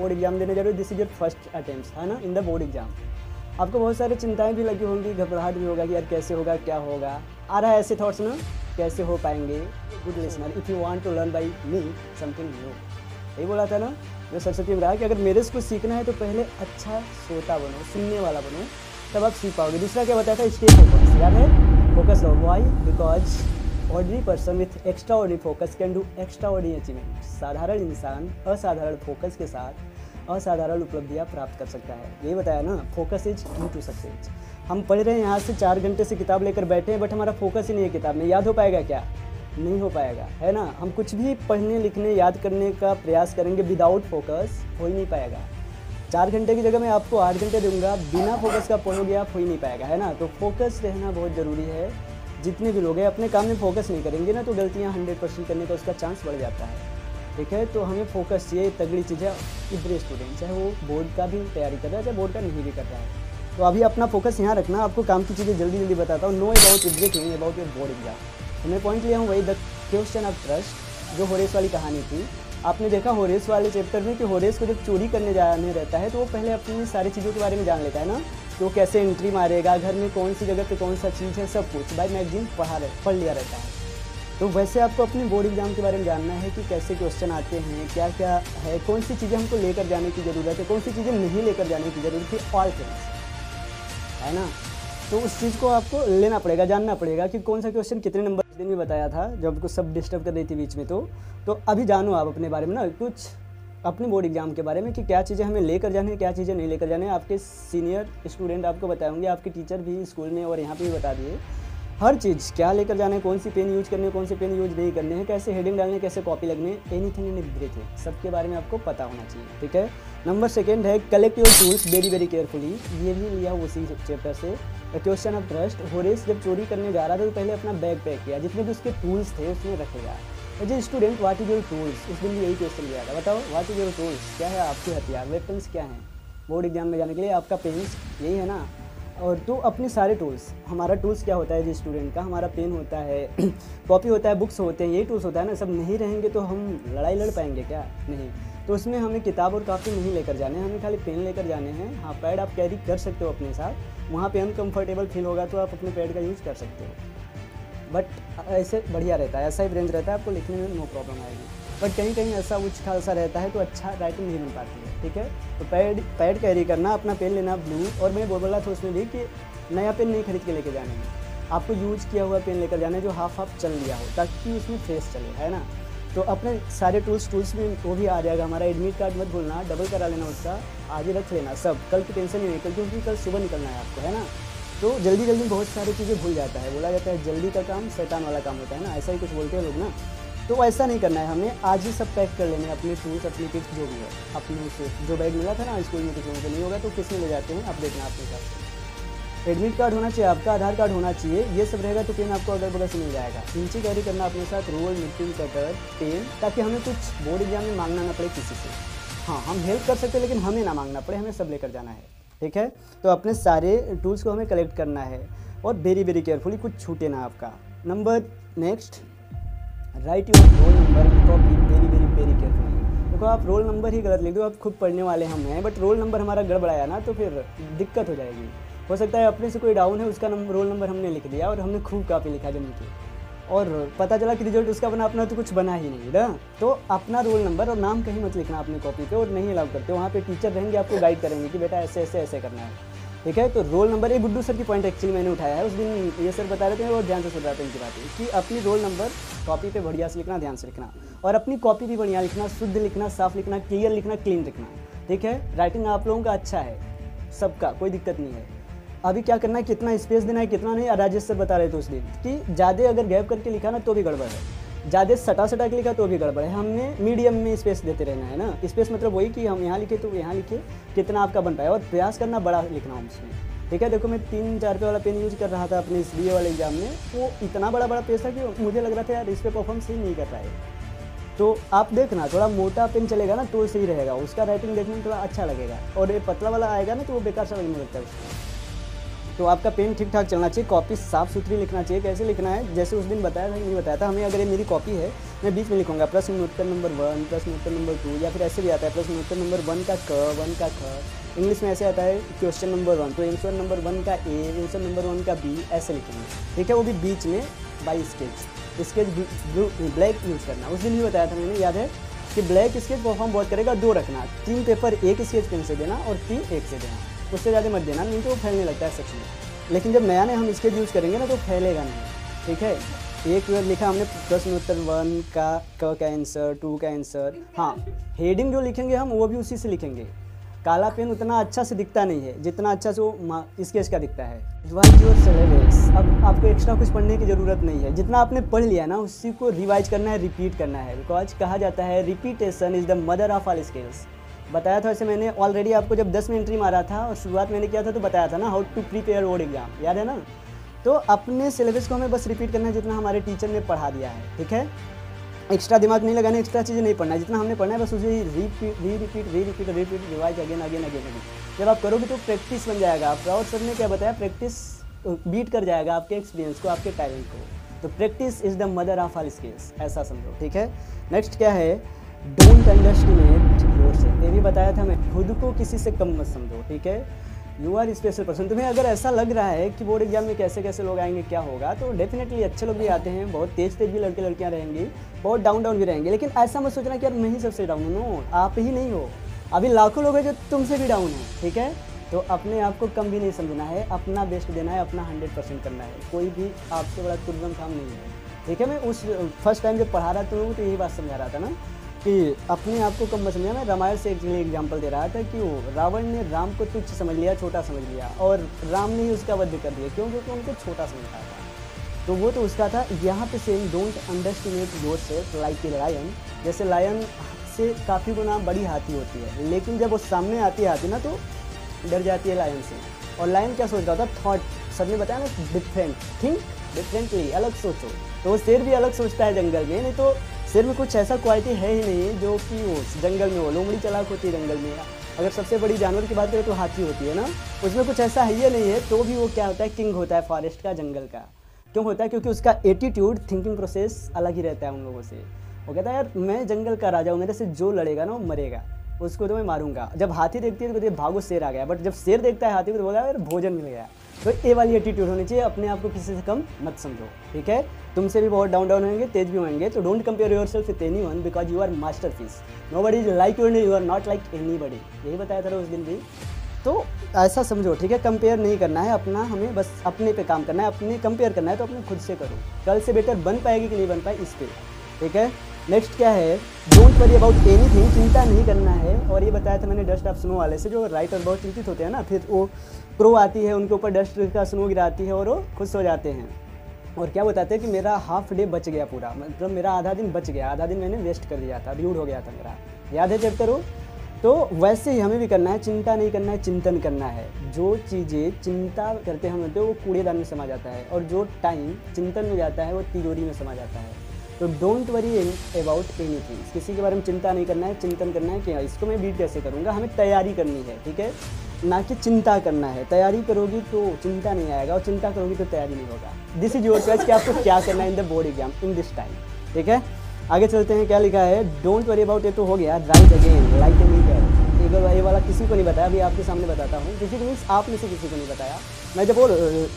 Board exam देने जा रहे हो, this is your first attempt है ना इन द बोर्ड एग्जाम। आपको बहुत सारी चिंताएं भी लगी होंगी, घबराहट भी होगा कि यार कैसे होगा, क्या होगा, आ रहा है ऐसे थॉट्स ना, कैसे हो पाएंगे। Good listener, if you want to learn by me something new, यही बोला था ना जो सरस्वती में रहा कि अगर मेरे से कुछ सीखना है तो पहले अच्छा श्रोता बनो, सुनने वाला बनो, तब आप सीख पाओगे। दूसरा क्या बताया था, स्टे फोकस, याद है, फोकस रहो। Why? Because ordinary person with extraordinary focus can do extraordinary achievement. साधारण इंसान असाधारण फोकस के साथ असाधारण उपलब्धियां प्राप्त कर सकता है। यही बताया ना, फोकस इज की टू सक्सेस। हम पढ़ रहे हैं यहाँ से 4 घंटे से किताब लेकर बैठे हैं, बट हमारा फोकस ही नहीं है किताब में। याद हो पाएगा क्या? नहीं हो पाएगा, है ना। हम कुछ भी पढ़ने लिखने याद करने का प्रयास करेंगे, विदाउट फोकस हो ही नहीं पाएगा। 4 घंटे की जगह मैं आपको 8 घंटे दूंगा, बिना फोकस का पढ़ोगे आप, हो ही नहीं पाएगा, है ना। तो फोकस रहना बहुत ज़रूरी है। जितने भी लोग हैं अपने काम में फोकस नहीं करेंगे ना, तो गलतियाँ 100% करने का उसका चांस बढ़ जाता है, ठीक है। तो हमें फोकस चाहिए, तगड़ी चीज़ है। इधर स्टूडेंट चाहे वो बोर्ड का भी तैयारी कर रहा है, चाहे बोर्ड का नहीं भी कर रहा है, तो अभी अपना फोकस यहाँ रखना। आपको काम की चीज़ें जल्दी जल्दी बताता हूँ। Know about everything about your board exam. तो मैं पॉइंट लिया हूँ वही, द क्वेश्चन ऑफ ट्रस्ट, जो होरेस वाली कहानी थी। आपने देखा होरेस वाले चैप्टर में कि होरेस को जब चोरी करने जाने रहता है तो वो पहले अपनी सारी चीज़ों के बारे में जान लेता है ना, तो कैसे एंट्री मारेगा, घर में कौन सी जगह पे कौन सा चीज़ है, सब कुछ बाय मैगजीन पढ़ लिया रहता है। तो वैसे आपको अपने बोर्ड एग्जाम के बारे में जानना है कि कैसे क्वेश्चन आते हैं, क्या क्या है, कौन सी चीज़ें हमको लेकर जाने की ज़रूरत है, कौन सी चीज़ें नहीं लेकर जाने की ज़रूरत है, ऑल थिंग्स, है ना। तो उस चीज़ को आपको लेना पड़ेगा, जानना पड़ेगा कि कौन सा क्वेश्चन कितने नंबर दिन में बताया था, जब आपको सब डिस्टर्ब कर रही थी बीच में। तो अभी जानो आप अपने बारे में ना कुछ, अपने बोर्ड एग्जाम के बारे में कि क्या चीज़ें हमें लेकर जाने हैं, क्या चीज़ें नहीं लेकर जाने हैं। आपके सीनियर स्टूडेंट आपको बताएंगे, आपके टीचर भी स्कूल में और यहाँ पे भी बता दिए हर चीज़, क्या लेकर जाना है, कौन सी पेन यूज करनी है, कौन सी पेन यूज नहीं करने हैं, कैसे हेडिंग डालने है, कैसे कॉपी लगनी है, एनीथिंग एंड एवरीथिंग, सबके बारे में आपको पता होना चाहिए, ठीक है। नंबर 2 है collect your tools very very carefully. ये भी लिया उसी चैप्टर से। क्वेश्चन ऑफ ट्रस्ट, होरेस जब चोरी करने जा रहा था तो पहले अपना बैग पैक किया, जितने भी उसके टूल्स थे उसमें रखेगा। जो student what is your tools, उस दिन भी यही क्वेश्चन लिया था, बताओ व्हाट इज योर टूल्स, क्या है आपके हथियार, वेपन्स क्या हैं बोर्ड एग्जाम में जाने के लिए। आपका पेन्स यही है ना, और तो अपने सारे टूल्स, हमारा टूल्स क्या होता है जी स्टूडेंट का, हमारा पेन होता है, कॉपी होता है, बुक्स होते हैं, यही टूल्स होता है ना। सब नहीं रहेंगे तो हम लड़ाई लड़ पाएंगे क्या? नहीं। तो उसमें हमें किताब और काफ़ी नहीं लेकर जाने हैं, हमें खाली पेन लेकर जाने हैं। हाँ, पैड आप कैरी कर सकते हो अपने साथ, वहाँ पे अनकम्फर्टेबल फील होगा तो आप अपने पैड का यूज़ कर सकते हो, बट ऐसे बढ़िया रहता है, ऐसा ही रेंज रहता है, आपको लिखने में नो प्रॉब्लम आएगी। बट कहीं कहीं ऐसा उच्च खालसा रहता है तो अच्छा राइटिंग नहीं बन पाती है, ठीक है। तो पैड कैरी करना, अपना पेन लेना ब्लू, और मैं बोला था उसमें भी कि नया पेन नहीं खरीद के लेके जाने में, आपको यूज किया हुआ पेन लेकर जाना है जो हाफ चल लिया हो, ताकि उसमें फेस चले, है ना। तो अपने सारे टूल्स में वो भी आ जाएगा। हमारा एडमिट कार्ड मत भूलना, डबल करा लेना उसका, आज ही रख लेना सब, कल की टेंशन ही नहीं, क्योंकि कल सुबह निकलना है आपको, है ना। तो जल्दी जल्दी बहुत सारी चीज़ें भूल जाता है, बोला जाता है जल्दी का काम शैतान वाला काम होता है ना, ऐसा ही कुछ बोलते हैं लोग ना। तो ऐसा नहीं करना है, हमें आज ही सब पैक कर लेने अपने टूल्स, अपनी किट्स जो भी है, अपने उसे जो बैग मिला था ना स्कूल में, कुछ लोगों को नहीं होगा तो किस में ले जाते हैं आप देखना अपने हिसाब से। एडमिट कार्ड होना चाहिए आपका, आधार कार्ड होना चाहिए, ये सब रहेगा तो पेन आपको अगल बगल से मिल जाएगा। इंची कैरी करना अपने साथ, रोल, निटिंग कटर, पेन, ताकि हमें कुछ बोर्ड एग्जाम में मांगना ना पड़े किसी से। हाँ, हम हेल्प कर सकते हैं लेकिन हमें ना मांगना पड़े, हमें सब लेकर जाना है, ठीक है। तो अपने सारे टूल्स को हमें कलेक्ट करना है और वेरी वेरी केयरफुली, कुछ छूटे ना आपका। Number next, right your roll number copy very very very carefully. देखो आप रोल नंबर ही गलत लिख दो, आप खुद पढ़ने वाले हम हैं, बट रोल नंबर हमारा गड़बड़ाया ना तो फिर दिक्कत हो जाएगी। हो सकता है अपने से कोई डाउन है, उसका रोल नंबर हमने लिख दिया और हमने खूब कापी लिखा जम के, और पता चला कि रिजल्ट उसका बना, अपना तो कुछ बना ही नहीं ना। तो अपना रोल नंबर और नाम कहीं मत लिखना अपनी कॉपी पे, और नहीं अलाउ करते। वहाँ पे टीचर रहेंगे, आपको गाइड करेंगे कि बेटा ऐसे ऐसे ऐसे करना है, ठीक है। तो रोल नंबर, ये गुड्डू सर की पॉइंट एक्चुअली मैंने उठाया है, उस दिन ये सर बता रहे थे और ध्यान से सुन रहा था इनकी बातें, कि अपनी रोल नंबर कॉपी पे बढ़िया से लिखना, ध्यान से लिखना, और अपनी कॉपी भी बढ़िया लिखना, शुद्ध लिखना, साफ लिखना, क्लियर लिखना, क्लीन लिखना, ठीक है। राइटिंग आप लोगों का अच्छा है, सबका कोई दिक्कत नहीं है। अभी क्या करना है, कितना स्पेस देना है, कितना नहीं, राजेश सर बता रहे थे उस दिन कि ज़्यादा अगर गैप करके लिखा ना तो भी गड़बड़ है, ज़्यादा सटा के लिखा तो भी गड़बड़ है। हमने मीडियम में स्पेस देते रहना है ना। स्पेस मतलब वही कि हम यहाँ लिखे तो यहाँ लिखे, कितना आपका बन पाए, और प्रयास करना बड़ा लिखना उसमें, ठीक है। देखो मैं 3-4 रुपये वाला पेन यूज कर रहा था अपने इस BA वाले एग्जाम में, वो इतना बड़ा पेज था कि मुझे लग रहा था यार इस पर परफॉर्मेंस ही नहीं कर रहा है। तो आप देखना, थोड़ा मोटा पेन चलेगा ना तो सही रहेगा, उसका राइटिंग देखने में थोड़ा अच्छा लगेगा, और ये पतला वाला आएगा ना तो वो बेकार सा लगने लगता है उसको। तो आपका पेन ठीक ठाक चलना चाहिए, कॉपी साफ़ सुथरी लिखना चाहिए। कैसे लिखना है, जैसे उस दिन बताया था कि नहीं बताया था हमें, अगर ये मेरी कॉपी है मैं बीच में लिखूंगा प्रश्न उत्तर नंबर 1, प्रश्न उत्तर नंबर 2, या फिर ऐसे भी आता है प्रश्न उत्तर नंबर 1 का क, 1 का ख। इंग्लिश में ऐसे आता है क्वेश्चन नंबर 1, तो आंसर नंबर 1 का ए, आंसर नंबर 1 का बी, ऐसे लिखेंगे, ठीक है। वो भी बीच में by sketch blue black use करना। उस दिन भी बताया था मैंने, याद है कि ब्लैक स्केच परफॉर्म बहुत करेगा, 2 रखना, 3 पेपर एक स्केच पेन से देना और 3 एक से देना, उससे ज़्यादा मत देना, नहीं तो वो फैलने लगता है सच में। लेकिन जब नया हम स्केच यूज़ करेंगे ना तो फैलेगा नहीं, ठीक है। एक लिखा हमने प्रश्न उत्तर 1 का क का आंसर, 2 का आंसर। हाँ, हेडिंग जो लिखेंगे हम वो भी उसी से लिखेंगे। काला पेन उतना अच्छा से दिखता नहीं है जितना अच्छा से वो स्केच का दिखता है। Revise your syllabus. अब आपको एक्स्ट्रा कुछ पढ़ने की ज़रूरत नहीं है, जितना आपने पढ़ लिया ना उसी को रिवाइज करना है, रिपीट करना है। बिकॉज कहा जाता है repetition is the mother of all skills. बताया था वैसे मैंने ऑलरेडी आपको, जब 10 में एंट्री मारा था और शुरुआत मैंने किया था तो बताया था ना how to prepare board exam, याद है ना। तो अपने सिलेबस को हमें बस रिपीट करना है जितना हमारे टीचर ने पढ़ा दिया है, ठीक है। एक्स्ट्रा दिमाग नहीं लगाना, एक्स्ट्रा चीज़ें नहीं पढ़ना है, जितना हमने पढ़ना है बस उसे रिपीट रिवाइज अगेन। जब आप करोगे तो प्रैक्टिस बन जाएगा आपका। और सर ने क्या बताया, प्रैक्टिस बीट कर जाएगा आपके एक्सपीरियंस को, आपके टैलेंट को। तो practice is the mother of all skills, ऐसा समझो, ठीक है। नेक्स्ट क्या है, डोंट अंडरस्टिमेट योरसेल्फ। ये भी बताया था मैं, खुद को किसी से कम मत समझो, ठीक है। You are special person. तुम्हें अगर ऐसा लग रहा है कि बोर्ड एग्जाम में कैसे कैसे लोग आएंगे, क्या होगा, तो डेफिनेटली अच्छे लोग भी आते हैं, बहुत तेज भी लड़के लड़कियां रहेंगी, बहुत डाउन भी रहेंगे। लेकिन ऐसा मत सोचना कि यार मैं ही सबसे डाउन हूँ, नो, आप ही नहीं हो, अभी लाखों लोग हैं जो तुमसे भी डाउन है, ठीक है। तो अपने आप को कम भी नहीं समझना है, अपना बेस्ट देना है, अपना 100% करना है। कोई भी आपसे बड़ा तुरंत काम नहीं है, ठीक है। मैं उस फर्स्ट टाइम जब पढ़ा रहा था तो यही बात समझा रहा था ना कि अपने आप को कम मत समझना। मैं रामायण से एक्चुअली एग्जाम्पल दे रहा था कि वो रावण ने राम को तुच्छ समझ लिया, छोटा समझ लिया, और राम ने ही उसका वध कर दिया, क्यों? क्योंकि उनको छोटा समझता था। तो वो तो उसका था। यहाँ पे same don't underestimate yourself like a lion. जैसे लायन से काफ़ी गुना बड़ी हाथी होती है, लेकिन जब वो सामने आती है हाथी ना तो डर जाती है लायन से। और लायन क्या सोच रहा था, थॉट, सर ने बताया ना, डिफरेंट, थिंक डिफरेंटली, अलग सोचो। तो वो शेर भी अलग सोचता है जंगल में, नहीं तो शेर में कुछ ऐसा क्वालिटी है ही नहीं जो कि वो जंगल में हो। लोमड़ी चालाक होती है जंगल में। अगर सबसे बड़ी जानवर की बात करें तो हाथी होती है ना, उसमें कुछ ऐसा है ही नहीं है, तो भी वो क्या होता है, किंग होता है फॉरेस्ट का, जंगल का। क्यों होता है? क्योंकि उसका एटीट्यूड, थिंकिंग प्रोसेस अलग ही रहता है उन लोगों से। वो कहता है यार मैं जंगल का राजा हूँ, मेरे से जो लड़ेगा ना वो मरेगा, उसको तो मैं मारूंगा। जब हाथी देखती है तो कहती है भागो शेर आ गया, बट जब शेर देखता है हाथी को तो बोला यार भोजन मिल गया। तो ये वाली एटीट्यूड होनी चाहिए, अपने आप को किसी से कम मत समझो, ठीक है। तुमसे भी बहुत डाउन होंगे, तेज भी होंगे, तो don't compare yourself with anyone because you are masterpiece. Nobody is like you are not like anybody. यही बताया था उस दिन भी। तो ऐसा समझो, ठीक है। कंपेयर नहीं करना है अपना, हमें बस अपने पे काम करना है। अपने कंपेयर करना है तो अपने खुद से करो, कल से बेटर बन पाएगी कि नहीं बन पाए इस पे, ठीक है। नेक्स्ट क्या है, डोंट वरी अबाउट एनीथिंग। चिंता नहीं करना है। और ये बताया था मैंने डस्ट ऑफ स्नो वाले से, जो राइटर बहुत चिंतित होते हैं ना, फिर वो प्रो आती है उनके ऊपर डस्ट का स्नो गिराती है और वो खुश हो जाते हैं। और क्या बताते हैं कि मेरा हाफ डे बच गया पूरा, मतलब मेरा आधा दिन बच गया, आधा दिन मैंने वेस्ट कर दिया था, ड्यूड हो गया था मेरा। याद है चैप्टर वो? तो वैसे ही हमें भी करना है, चिंता नहीं करना है, चिंतन करना है। जो चीज़ें चिंता करते हम होते हैं वो कूड़ेदान में समा जाता है, और जो टाइम चिंतन में जाता है वो तिजोरी में समा जाता है। तो डोंट वरी अबाउट एनीथिंग। किसी के बारे में चिंता नहीं करना है, चिंतन करना है कि इसको मैं बीट कैसे करूँगा। हमें तैयारी करनी है, ठीक है, ना कि चिंता करना है। तैयारी करोगी तो चिंता नहीं आएगा, और चिंता करोगी तो तैयारी नहीं होगा। दिस इज योर चॉइस कि आपको क्या करना है in the board exam in this time, ठीक है। आगे चलते हैं, क्या लिखा है, डोंट वरी अबाउट, ये तो हो गया। Right again like a eagle. ये वाला किसी को नहीं बताया, अभी आपके सामने बताता हूँ। किसी को मीन्स आप में से किसी को नहीं बताया। मैं जब वो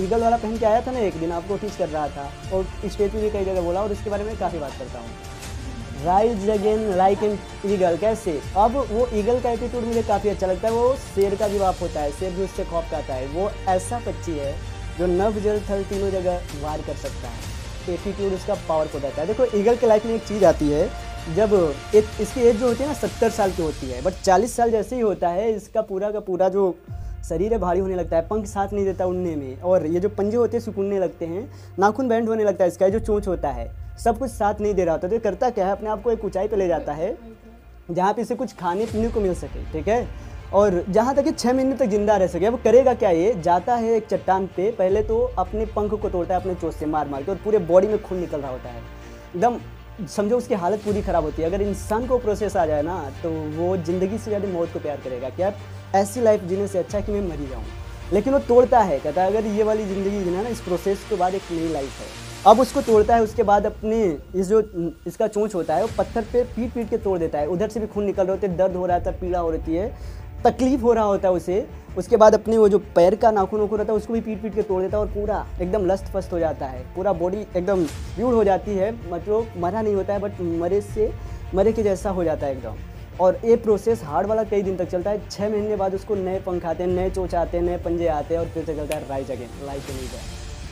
ईगल वाला पहन के आया था ना एक दिन, आपको टीच कर रहा था, और स्टेज पे भी कई जगह बोला, और इसके बारे में काफ़ी बात करता हूँ। Rise again like an eagle. कैसे? अब वो ईगल का एटीट्यूड मुझे काफ़ी अच्छा लगता है। वो शेर का भी बाप होता है, शेर भी उससे खौफ खाता है। वो ऐसा पक्षी है जो नभ जल थल तीनों जगह वार कर सकता है। एटीट्यूड उसका पावरफुल रहता है। देखो ईगल के लाइफ में एक चीज़ आती है, जब इसकी एज जो होती है ना 70 साल की होती है, बट 40 साल जैसे ही होता है इसका पूरा का पूरा जो शरीर है भारी होने लगता है, पंख साथ नहीं देता उड़ने में, और ये जो पंजे होते हैं सिकुड़ने लगते हैं, नाखून बैंड होने लगता है इसका, जो चोंच होता है सब कुछ साथ नहीं दे रहा होता। तो ये करता क्या है, अपने आप को एक ऊंचाई पे ले जाता है जहाँ पे इसे कुछ खाने पीने को मिल सके, ठीक है, और जहाँ तक कि 6 महीने तक जिंदा रह सके। अब करेगा क्या, ये जाता है एक चट्टान पे, पहले तो अपने पंख को तोड़ता है अपने चोंच से मार मार के, और पूरे बॉडी में खून निकल रहा होता है, एकदम समझो उसकी हालत पूरी ख़राब होती है। अगर इंसान को प्रोसेस आ जाए ना तो वो ज़िंदगी से ज़्यादा मौत को प्यार करेगा। क्या ऐसी लाइफ जीने से अच्छा है कि मैं मरी जाऊँ। लेकिन वो तोड़ता है, कहता है अगर ये वाली ज़िंदगी है ना, इस प्रोसेस के बाद एक नई लाइफ है। अब उसको तोड़ता है, उसके बाद अपने इसका चोंच होता है वो पत्थर पे पीट पीट के तोड़ देता है। उधर से भी खून निकल रहे होते, दर्द हो रहा था, पीड़ा हो रही है, तकलीफ हो रहा होता है उसे। उसके बाद अपने वो जो पैर का नाखून रहता है उसको भी पीट पीट के तोड़ देता है और पूरा एकदम लस्त फस्त हो जाता है, पूरा बॉडी एकदम ब्यूड हो जाती है। मतलब मरा नहीं होता है बट मरे के जैसा हो जाता है एकदम। और ये प्रोसेस हार्ड वाला कई दिन तक चलता है। 6 महीने बाद उसको नए पंख आते हैं, नए चोंच आते हैं, नए पंजे आते हैं और फिर से चलता है राइज अगेन, लाइफ नहीं जाए,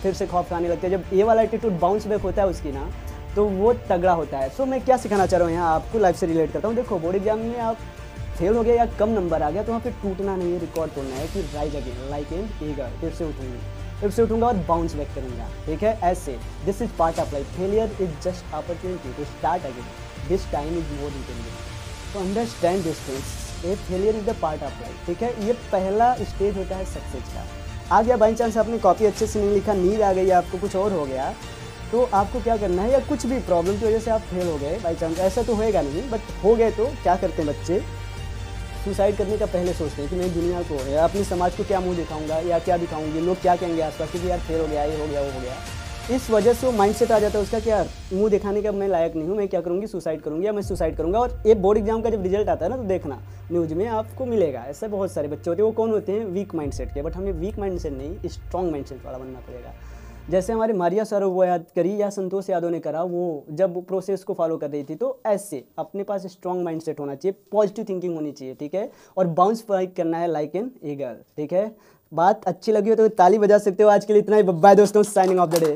फिर से खौफ खाने लगते हैं। जब ये वाला एटीट्यूड बाउंस बैक होता है उसकी ना, तो वो तगड़ा होता है। सो मैं क्या सिखाना चाह रहा हूँ यहाँ आपको, लाइफ से रिलेट करता हूँ। देखो बोर्ड एग्जाम में आप फेल हो गया या कम नंबर आ गया तो वहाँ पे टूटना नहीं है, रिकॉर्ड तोड़ना है कि rise again like an eager, फिर से उठूंगा और बाउंस बैक करूंगा, ठीक है। ऐसे this is part of life, failure is just opportunity to start again, this time is more intelligent, to understand this things. A failure is the part of life, ठीक है। ये पहला स्टेज होता है सक्सेस का। आ गया बाई चांस आपने copy अच्छे से नहीं लिखा, नींद आ गई, आपको कुछ और हो गया, तो आपको क्या करना है, या कुछ भी प्रॉब्लम की वजह से आप फेल हो गए बाई चांस, ऐसा तो होएगा नहीं बट हो गए, तो क्या करते हैं बच्चे, सुसाइड करने का पहले सोचते हैं कि मैं दुनिया को या अपने समाज को क्या मुंह दिखाऊंगा या क्या दिखाऊंगी, लोग क्या कहेंगे आसपास, क्योंकि यार फेल हो गया, ये हो गया, वो हो गया। इस वजह से वो माइंडसेट आ जाता है उसका कि यार मुंह दिखाने का मैं लायक नहीं हूँ, मैं क्या करूँगी, सुसाइड करूँगी या मैं सुसाइड करूँगा। और ये बोर्ड एग्जाम का जब रिजल्ट आता है ना, तो देखना न्यूज़ में आपको मिलेगा, ऐसे बहुत सारे बच्चे होते हैं। वो कौन होते हैं, वीक माइंडसेट के। बट हमें वीक माइंडसेट नहीं, स्ट्रॉन्ग माइंडसेट वाला बनना पड़ेगा। जैसे हमारे मारिया सरोवर करी या संतोष यादव ने करा, वो जब प्रोसेस को फॉलो कर रही थी, तो ऐसे अपने पास स्ट्रॉन्ग माइंडसेट होना चाहिए, पॉजिटिव थिंकिंग होनी चाहिए, ठीक है। और बाउंस बैक करना है लाइक एन ईगल, ठीक है। बात अच्छी लगी हो तो ताली बजा सकते हो। आज के लिए इतना ही, बाय दोस्तों, साइनिंग ऑफ द डे।